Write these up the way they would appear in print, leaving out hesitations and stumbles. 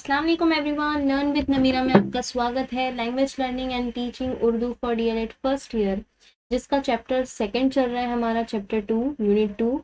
अस्सलाम वालेकुम everyone, learn with Namira में आपका स्वागत है। Language learning and teaching Urdu for DElEd first year, जिसका चैप्टर सेकंड चल रहा है, हमारा चैप्टर 2 यूनिट 2।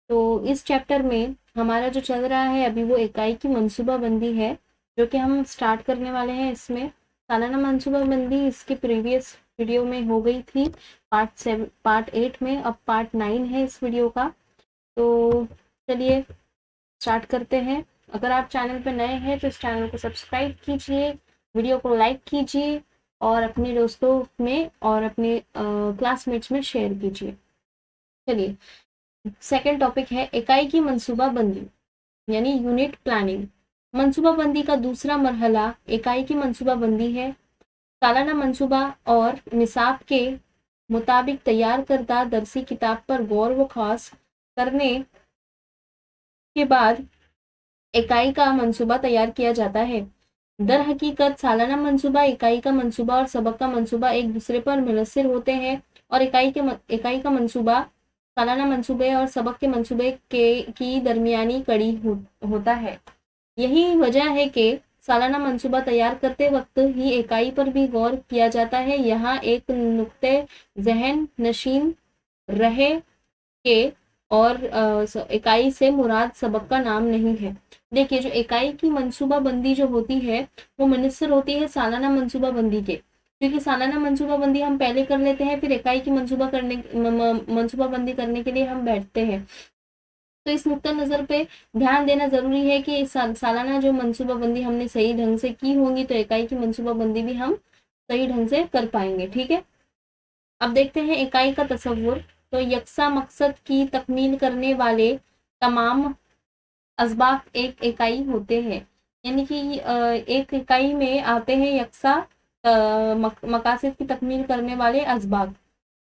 तो इस चैप्टर में हमारा जो चल रहा है अभी वो इकाई की मंसूबाबंदी है, जो कि हम स्टार्ट करने वाले हैं। इसमें सालाना मंसूबाबंदी इसके प्रीवियस वीडियो में हो गई थी, पार्ट 8 में। अब पार्ट 9 है इस वीडियो का। तो चलिए स्टार्ट करते हैं। अगर आप चैनल पर नए हैं तो इस चैनल को सब्सक्राइब कीजिए, वीडियो को लाइक कीजिए और अपने दोस्तों में और अपने क्लासमेट्स में शेयर कीजिए। चलिए, सेकंड टॉपिक है इकाई की मंसूबाबंदी यानी यूनिट प्लानिंग। मंसूबाबंदी का दूसरा मरहला इकाई की मंसूबाबंदी है। सालाना मंसूबा और निसाब के मुताबिक तैयार करदा दरसी किताब पर गौर व खास करने के बाद इकाई का मंसूबा तैयार किया जाता है। दर हकीकत सालाना मंसूबा, इकाई का मंसूबा और सबक का मंसूबा एक दूसरे पर मुनहसर होते हैं और इकाई का मंसूबा सालाना मंसूबे और सबक के मंसूबे की दरमियानी कड़ी होता है। यही वजह है कि सालाना मंसूबा तैयार करते वक्त ही इकाई पर भी गौर किया जाता है। यहाँ एक नुक्ते ज़हन नशीन रहे के और इकाई से मुराद सबक का नाम नहीं है। देखिए, जो इकाई की मंसूबाबंदी जो होती है वो मुनस्सर होती है सालाना मंसूबाबंदी के, क्योंकि सालाना मंसूबाबंदी हम पहले कर लेते हैं, फिर इकाई की मंसूबाबंदी करने के लिए हम बैठते हैं। तो इस नुक्ता नज़र पे ध्यान देना ज़रूरी है कि सालाना जो मंसूबाबंदी हमने सही ढंग से की होंगी तो इकाई की मंसूबाबंदी भी हम सही ढंग से कर पाएंगे। ठीक है, अब देखते हैं इकाई का तसव्वुर। तो यकसा मकसद की तकमील करने वाले तमाम असबाब एक इकाई होते हैं, यानी कि एक इकाई में आते हैं यकसा मकासद की तकमील करने वाले असबाब।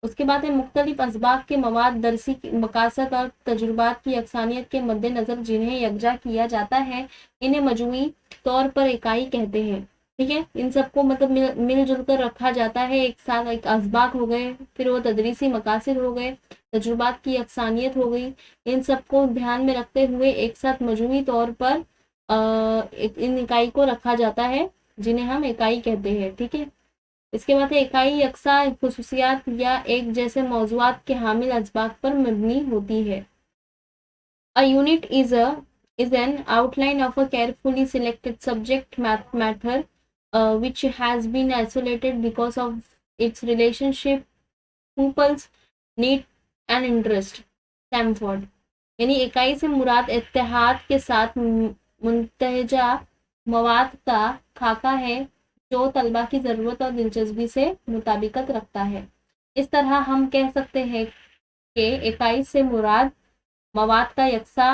उसके बाद है मुख्तलिफ असबाब के मवाद दरसी मकासद और तजुर्बात की यकसानियत के मद्देनज़र जिन्हें यकजा किया जाता है, इन्हें मजमूई तौर पर इकाई कहते हैं। ठीक है, इन सबको मतलब मिलजुल कर रखा जाता है एक साथ। एक असबाब हो गए, फिर वो तदरीसी मकासद हो गए, तजुर्बात की यकसानियत हो गई। इन सबको ध्यान में रखते हुए एक साथ मजमूई तौर पर इन इकाई को रखा जाता है, जिन्हें हम इकाई कहते हैं। ठीक है, इसके बाद है इकाई यकसा खुसूसियात या एक जैसे मौजूआत के हामिल असबाब पर मबनी होती है। A unit is an outline of a carefully selected subject matter which has been isolated because of its relationship, pupils, need and interest. Stamford। यानी इकाई से मुराद इत्तेहाद के साथ मुंतहजा मवाद का खाका है जो तलबा की ज़रूरत और दिलचस्पी से मुताबिकत रखता है। इस तरह हम कह सकते हैं कि इकाई से मुराद मवाद का यकसा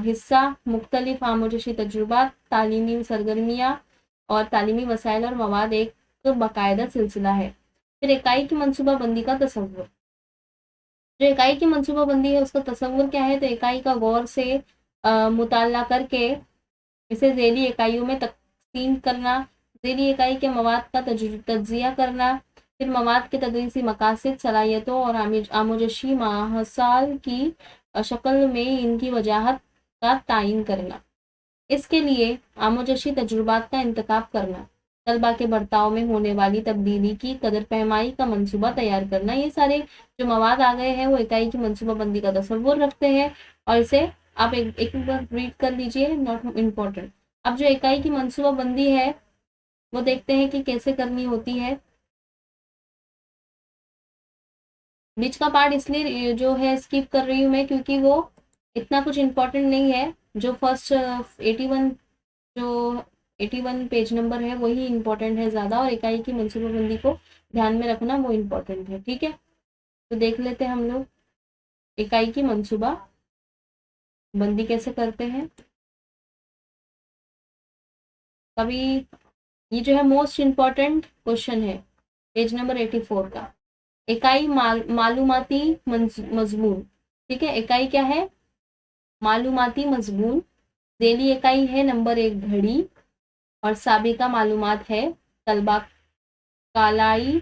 हिस्सा, मुख्तलिफ आमोजशी तजुर्बात, तालीमी सरगर्मियाँ और तालीमी वसाइल और मवाद एक बाकायदा सिलसिला है। फिर इकाई की मंसूबाबंदी का तसव्वुर। जो इकाई की मंसूबाबंदी है उसका तसव्वुर क्या है? तो इकाई का गौर से मुताला करके इसे ज़ेली इकाइयों में तकसीम करना, ज़ेली इकाई के मवाद का तज्जिया करना, फिर मवाद के तदरीसी मकासद, सलाहियतों और आमोजशी माहसाल की शक्ल में इनकी वजाहत का तायीन करना। इसके लिए आमोजशी तजुर्बात का इंतखाब करना, तलबा के बर्ताव में होने वाली तब्दीली की कदर पैमाई का मंसूबा तैयार करना। ये सारे जो मवाद आ गए हैं वो इकाई की मंसूबाबंदी का तसव्वुर रखते हैं और इसे आप एक बार रीड कर लीजिए, नॉट इम्पोर्टेंट। अब जो इकाई की मंसूबाबंदी है वो देखते हैं कि कैसे करनी होती है। बीच का पार्ट इसलिए जो है स्किप कर रही हूँ मैं क्योंकि वो इतना कुछ इम्पोर्टेंट नहीं है। जो फर्स्ट 81 जो 81 पेज नंबर है वही इम्पोर्टेंट है ज़्यादा, और इकाई की मंसूबाबंदी को ध्यान में रखना वो इम्पोर्टेंट है। ठीक है, तो देख लेते हैं हम लोग इकाई की मंसूबा बंदी कैसे करते हैं। कभी ये जो है मोस्ट इम्पॉर्टेंट क्वेश्चन है पेज नंबर 84 का। इकाई मालूमाती मजमून। ठीक है, इकाई क्या है? मालूमाती मजमून। ज़ेली इकाई है नंबर 1 घड़ी और साबिका मालूमात है तलबा कालाई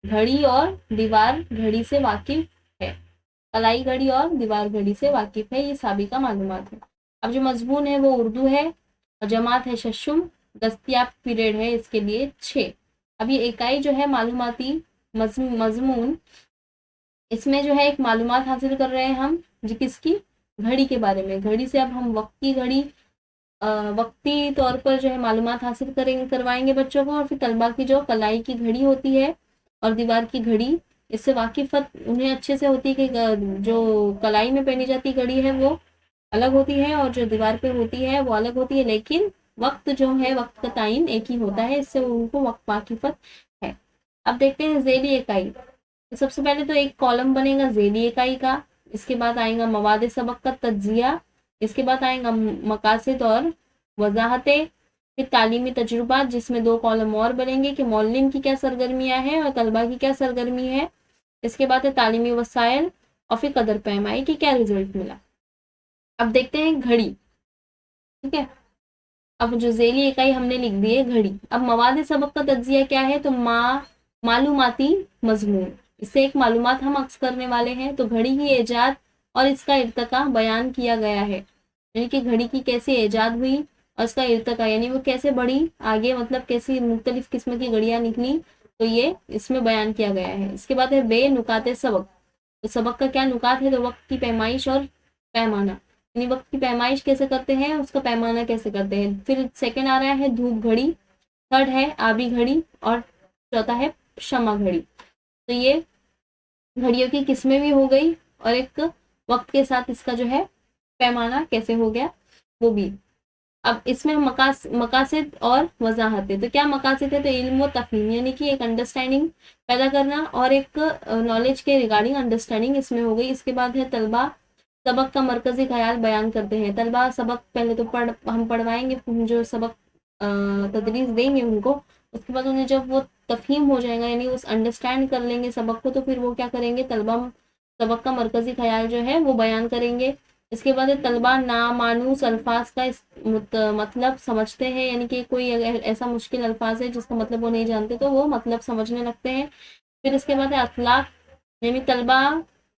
घड़ी और दीवार घड़ी से वाकिफ है। कलाई घड़ी और दीवार घड़ी से वाकिफ है, ये साबिका मालूमात है। अब जो मजमून है वो उर्दू है, और जमात है शशुम, दस्तयाब पीरियड है इसके लिए 6। अब ये इकाई जो है मालूमाती मजमून, इसमें जो है एक मालूमात हासिल कर रहे हैं हम जी, किसकी, घड़ी के बारे में। घड़ी से अब हम वक्त की घड़ी, वक्ती तौर पर जो है मालूमात हासिल करेंगे, करवाएंगे बच्चों को। और फिर तलबा की जो कलाई की घड़ी होती है और दीवार की घड़ी, इससे वाकिफत उन्हें अच्छे से होती है कि जो कलाई में पहनी जाती घड़ी है वो अलग होती है और जो दीवार पे होती है वो अलग होती है, लेकिन वक्त जो है, वक्त का टाइम एक ही होता है, इससे उनको वक्त वाकिफत है। अब देखते हैं झेली इकाई। तो सबसे पहले तो एक कॉलम बनेगा झेली इकाई का, इसके बाद आएगा मवाद सबक का तज्जिया, इसके बाद आएगा मकासद और वजाहतें, फिर तालीमी तजुर्बात जिसमें 2 कॉलम और बनेंगे कि मौलिम की क्या सरगर्मियां हैं और तलबा की क्या सरगर्मी है। इसके बाद है तालीमी वसाइल और फिर कदर पैमाई की क्या रिजल्ट मिला। अब देखते हैं घड़ी, ठीक है। अब जो झेली इकाई हमने लिख दी है घड़ी। अब मवाद सबक का तज्जिया क्या है, तो मालूमाती मजमून, इससे एक मालूमात हम अक्स करने वाले हैं। तो घड़ी की ईजाद और इसका इर्तका बयान किया गया है, यानी कि घड़ी की कैसे ईजाद हुई और इसका इर्तका यानी वो कैसे बढ़ी आगे, मतलब कैसी मुख्तलिफ किस्म की घड़ियां निकली, तो ये इसमें बयान किया गया है। इसके बाद है बे नुकाते सबक। तो सबक का क्या नुकात है, तो वक्त की पैमाइश और पैमाना, यानी वक्त की पैमाइश कैसे करते हैं, उसका पैमाना कैसे करते हैं। फिर सेकंड आ रहा है धूप घड़ी, थर्ड है आबी घड़ी और चौथा है शमा घड़ी। तो ये घड़ियों की किस्में भी हो गई और एक वक्त के साथ इसका जो है पैमाना कैसे हो गया वो भी। अब इसमें मकासद और वजाहतें। तो क्या मकासद है, तो इल्म व तफहीम, यानी कि एक अंडरस्टैंडिंग पैदा करना और एक नॉलेज के रिगार्डिंग अंडरस्टैंडिंग इसमें हो गई। इसके बाद है तलबा सबक का मरकजी ख्याल बयान करते हैं। तलबा सबक पहले तो हम पढ़वाएंगे, जो सबक तदरीस देंगे उनको, उसके बाद उन्हें जब वो तफहीम हो जाएगा यानी उस अंडरस्टैंड कर लेंगे सबक को, तो फिर वो क्या करेंगे, तलबा सबक का मरकजी ख्याल जो है वो बयान करेंगे। इसके बाद तलबा नामानूस अल्फाज का मतलब समझते हैं, यानी कि कोई अगर ऐसा मुश्किल अल्फाज है जिसका मतलब वो नहीं जानते तो वो मतलब समझने लगते हैं। फिर इसके बाद है अखलाक, यानी तलबा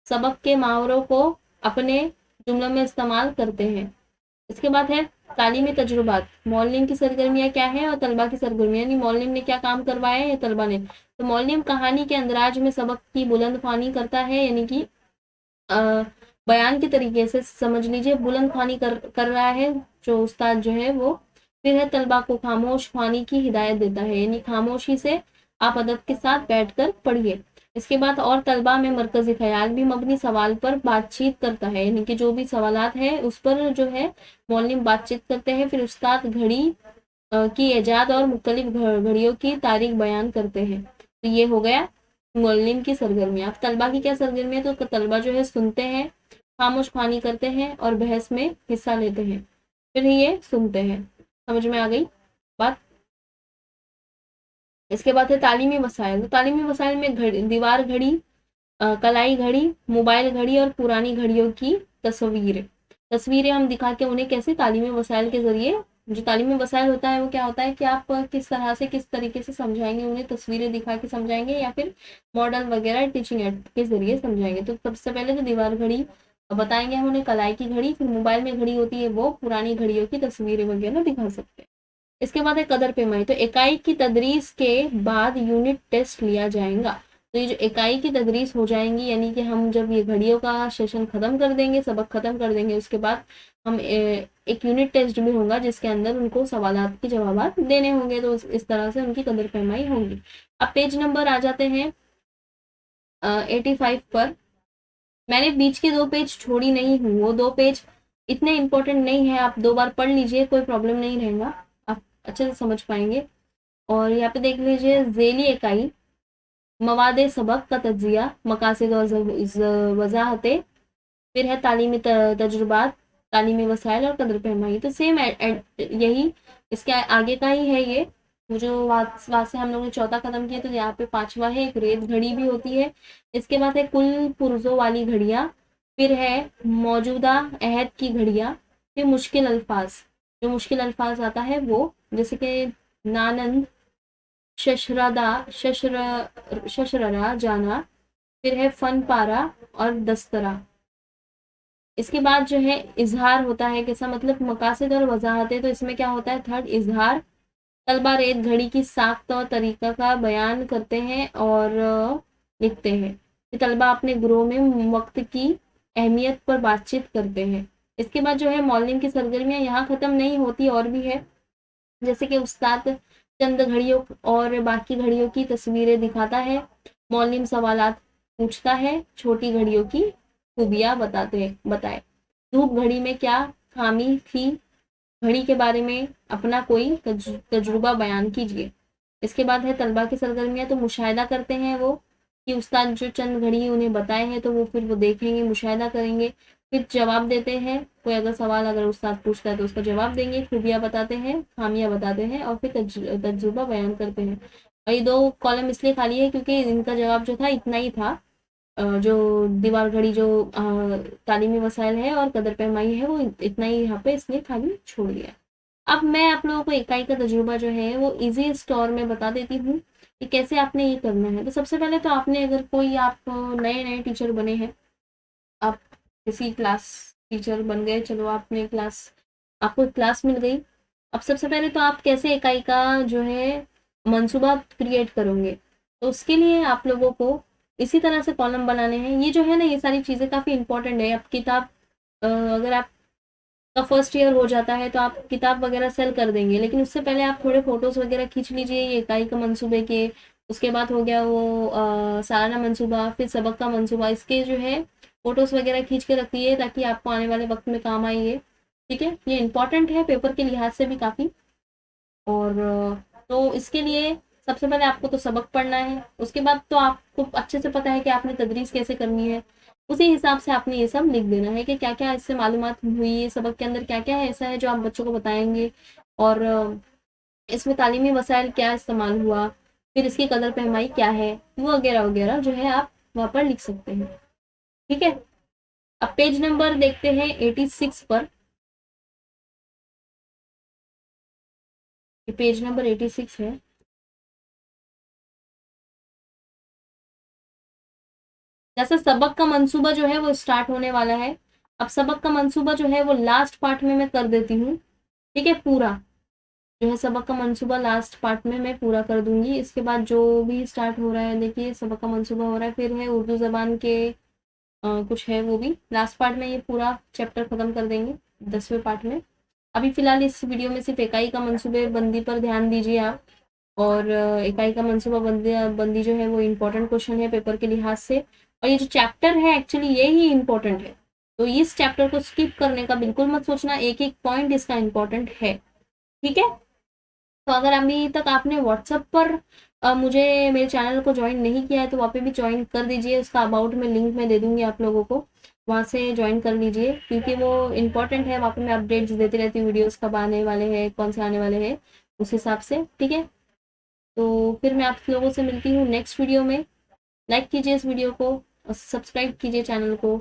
सबक के मुहावरों को अपने जुमलों में इस्तेमाल करते हैं। इसके बाद है तालीमी तजुर्बात, मौलिम की सरगर्मियाँ क्या है और तलबा की सरगर्मियाँ, यानी मौलिम ने क्या काम करवाया है या तलबा ने। तो मौलिम कहानी के अंदराज में सबक की बुलंद ख्वानी करता है, यानी कि बयान के तरीके से समझ लीजिए बुलंद ख्वानी कर रहा है जो उस्ताद जो है वो। फिर है तलबा को खामोश ख्वानी की हिदायत देता है, यानी खामोशी से आप अदब के साथ बैठकर पढ़िए। इसके बाद और तलबा में मरकजी ख्याल भी मबनी सवाल पर बातचीत करता है, यानी कि जो भी सवालात है उस पर जो है मौलिम बातचीत करते हैं। फिर उस्ताद घड़ी की ईजाद और मुख्तलिफ घड़ियों की तारीख बयान करते हैं। तो ये हो गया मौलिम की सरगर्मियाँ। अब तलबा की क्या सरगर्मियाँ, तो तलबा जो है सुनते हैं, खामोश ख्वानी करते हैं और बहस में हिस्सा लेते हैं। फिर ये सुनते हैं। समझ में आ गई बात। इसके बाद है तालीमी वसाइल। तो तालीमी वसाइल में दीवार घड़ी, कलाई घड़ी, मोबाइल घड़ी और पुरानी घड़ियों की तस्वीरें हम दिखा के उन्हें कैसे तालीमी वसाइल के जरिए, जो तालीमी वसाइल होता है वो क्या होता है कि आप किस तरह से किस तरीके से समझाएंगे उन्हें, तस्वीरें दिखा के समझाएंगे या फिर मॉडल वगैरह टीचिंग एड के जरिए समझाएंगे। तो सबसे पहले तो दीवार घड़ी बताएंगे हम उन्हें, कलाई की घड़ी, फिर मोबाइल में घड़ी होती है वो पुरानी घड़ियों की तस्वीरें वगैरह दिखा सकते हैं। इसके बाद है कदर पैमाई। तो इकाई की तदरीस के बाद यूनिट टेस्ट लिया जाएगा। तो ये जो इकाई की तदरीस हो जाएंगी, यानी कि हम जब ये घड़ियों का सेशन खत्म कर देंगे, सबक खत्म कर देंगे, उसके बाद हम एक यूनिट टेस्ट भी होगा जिसके अंदर उनको सवालात के जवाब देने होंगे। तो इस तरह से उनकी कदर पैमाई होगी। अब पेज नंबर आ जाते हैं 85 पर। मैंने बीच के 2 पेज छोड़ी नहीं हूँ, वो 2 पेज इतने इंपॉर्टेंट नहीं है, आप 2 बार पढ़ लीजिए, कोई प्रॉब्लम नहीं रहेगा, आप अच्छे से समझ पाएंगे। और यहाँ पे देख लीजिए झेली इकाई, मवादे सबक का तज्जिया, मकासद और वजाहतें, फिर है तालीमी तजुर्बात, तालीमी वसाइल और कदर पैमाई। तो सेम यही इसके आगे का ही है ये, जो वहाँ से हम लोग ने चौथा खत्म किया, तो यहाँ पे 5वां है, एक रेत घड़ी भी होती है। इसके बाद है कुल पुर्जों वाली घड़ियाँ, फिर है मौजूदा अहद की घड़ियाँ, फिर मुश्किल अल्फाज, जो मुश्किल अल्फाज आता है वो, जैसे कि नानंद, शशररा जाना, फिर है फन पारा और दस्तरा। इसके बाद जो है इजहार होता है, कैसा मतलब मकासद और वजाहतें। तो इसमें क्या होता है, थर्ड इजहार, तलबा रेत घड़ी की साख्त और तरीका का बयान करते हैं और लिखते हैं। कि तलबा अपने ग्रोह में वक्त की अहमियत पर बातचीत करते हैं। इसके बाद जो है मौलिम की सरगर्मियां यहाँ खत्म नहीं होती, और भी है। जैसे कि उस्ताद चंद घड़ियों और बाकी घड़ियों की तस्वीरें दिखाता है, मौलिम सवालात पूछता है, छोटी घड़ियों की खूबियां बताए। धूप घड़ी में क्या खामी थी, घड़ी के बारे में अपना कोई तजुर्बा बयान कीजिए। इसके बाद है तलबा की सरगर्मियां। तो मुशाहिदा करते हैं वो, कि उस्ताद जो चंद घड़ी उन्हें बताए हैं तो वो फिर वो देखेंगे, मुशाहिदा करेंगे, फिर जवाब देते हैं। कोई अगर सवाल अगर उस्ताद पूछता है तो उसका जवाब देंगे, खूबियां बताते हैं, खामियां बताते हैं, और फिर तजुर्बा बयान करते हैं। और ये 2 कॉलम इसलिए खाली है क्योंकि इनका जवाब जो था इतना ही था। जो दीवार घड़ी जो तालीमी वसाइल है और कदर पैमाई है वो इतना ही यहाँ पे इसलिए खाली छोड़ दिया। अब मैं आप लोगों को इकाई का तजुर्बा जो है वो इजी स्टोर में बता देती हूँ कि कैसे आपने ये करना है। तो सबसे पहले तो आपने, अगर कोई आप नए नए टीचर बने हैं, आप किसी क्लास टीचर बन गए, चलो आपने क्लास, आपको क्लास मिल गई। अब सबसे पहले तो आप कैसे इकाई का जो है मंसूबा क्रिएट करोगे, तो उसके लिए आप लोगों को इसी तरह से कॉलम बनाने हैं। ये जो है ना, ये सारी चीज़ें काफ़ी इंपॉर्टेंट है। अब किताब अगर आप का फर्स्ट ईयर हो जाता है तो आप किताब वगैरह सेल कर देंगे, लेकिन उससे पहले आप थोड़े फोटोज वगैरह खींच लीजिए ये इकाई का मंसूबे के। उसके बाद हो गया वो सालाना मंसूबा, फिर सबक का मंसूबा, इसके जो है फोटोज वगैरह खींच के रखिए ताकि आपको आने वाले वक्त में काम आएंगे। ठीक है, ये इंपॉर्टेंट है पेपर के लिहाज से भी काफ़ी। और तो इसके लिए सबसे पहले आपको तो सबक पढ़ना है, उसके बाद तो आपको अच्छे से पता है कि आपने तदरीस कैसे करनी है। उसी हिसाब से आपने ये सब लिख देना है कि क्या क्या इससे मालूमात हुई है, सबक के अंदर क्या क्या है ऐसा है जो आप बच्चों को बताएंगे, और इसमें तालीमी वसाइल क्या इस्तेमाल हुआ, फिर इसकी कदर पैमाई क्या है, वो वगैरह वगैरह जो है आप वहाँ पर लिख सकते हैं। ठीक है, अब पेज नंबर देखते हैं 86 पर। ये पेज नंबर 86 है। जैसे सबक का मंसूबा जो है वो स्टार्ट होने वाला है। अब सबक का मंसूबा जो है वो लास्ट पार्ट में मैं कर देती हूँ। ठीक है, पूरा जो है सबक का मंसूबा लास्ट पार्ट में मैं पूरा कर दूंगी। इसके बाद जो भी स्टार्ट हो रहा है, देखिए सबक का मंसूबा हो रहा है, फिर है उर्दू जबान के कुछ है वो भी लास्ट पार्ट में, ये पूरा चैप्टर खत्म कर देंगे 10वें पार्ट में। अभी फिलहाल इस वीडियो में सिर्फ इकाई का मंसूबे बंदी पर ध्यान दीजिए आप। और इकाई का मंसूबा बंदी जो है वो इम्पोर्टेंट क्वेश्चन है पेपर के लिहाज से। और ये जो चैप्टर है एक्चुअली ये ही इम्पोर्टेंट है, तो इस चैप्टर को स्किप करने का बिल्कुल मत सोचना, एक एक पॉइंट इसका इम्पोर्टेंट है। ठीक है, तो अगर अभी तक आपने व्हाट्सएप पर मुझे मेरे चैनल को ज्वाइन नहीं किया है तो वहाँ पे भी ज्वाइन कर दीजिए। उसका अबाउट में लिंक मैं दे दूंगी आप लोगों को, वहाँ से ज्वाइन कर लीजिए क्योंकि वो इम्पोर्टेंट है। वहाँ पे मैं अपडेट्स देती रहती हूँ, वीडियोस कब आने वाले हैं, कौन से आने वाले हैं, उस हिसाब से। ठीक है, तो फिर मैं आप लोगों से मिलती हूँ नेक्स्ट वीडियो में। लाइक कीजिए इस वीडियो को और सब्सक्राइब कीजिए चैनल को।